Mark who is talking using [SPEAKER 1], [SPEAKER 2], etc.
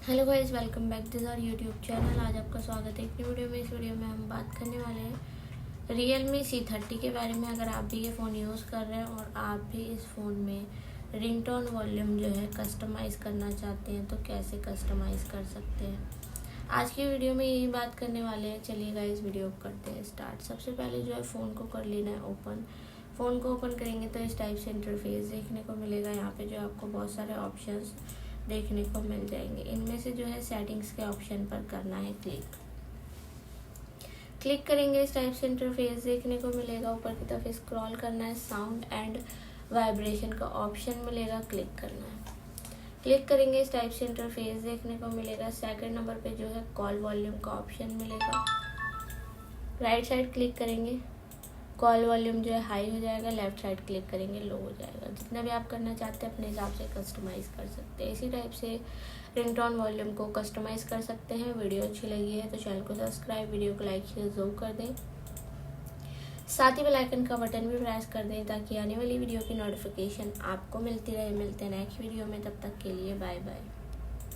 [SPEAKER 1] Hello guys, welcome back this our YouTube channel. आज आपका स्वागत है एक नई वीडियो में। इस वीडियो में हम बात करने वाले हैं Realme C30 के बारे में। अगर आप भी ये फ़ोन यूज़ कर रहे हैं और आप भी इस फ़ोन में रिंगटोन वॉल्यूम जो है कस्टमाइज़ करना चाहते हैं तो कैसे कस्टमाइज़ कर सकते हैं, आज की वीडियो में यही बात करने वाले हैं। चलिए गाइस, वीडियो करते हैं स्टार्ट। सबसे पहले जो है फ़ोन को कर लेना है ओपन। फ़ोन को ओपन करेंगे तो इस टाइप से इंटरफेस देखने को मिलेगा। यहाँ पे जो आपको बहुत सारे ऑप्शंस देखने को मिल जाएंगे। इनमें से जो है सेटिंग्स के ऑप्शन पर करना है क्लिक करेंगे इस टाइप से इंटरफेस देखने को मिलेगा। ऊपर की तरफ स्क्रॉल करना है, साउंड एंड वाइब्रेशन का ऑप्शन मिलेगा, क्लिक करना है। क्लिक करेंगे इस टाइप से इंटरफेस देखने को मिलेगा। सेकंड नंबर पे जो है कॉल वॉल्यूम का ऑप्शन मिलेगा। राइट साइड क्लिक करेंगे, कॉल वॉल्यूम जो है हाई हो जाएगा। लेफ्ट साइड क्लिक करेंगे, लो हो जाएगा। जितना भी आप करना चाहते हैं अपने हिसाब से कस्टमाइज़ कर सकते हैं। इसी टाइप से रिंगटोन वॉल्यूम को कस्टमाइज़ कर सकते हैं। वीडियो अच्छी लगी है तो चैनल को सब्सक्राइब, वीडियो को लाइक शेयर जरूर कर दें। साथ ही बेल आइकन का बटन भी प्रेस कर दें ताकि आने वाली वीडियो की नोटिफिकेशन आपको मिलती रहे। मिलते हैं नेक्स्ट वीडियो में, तब तक के लिए बाय बाय।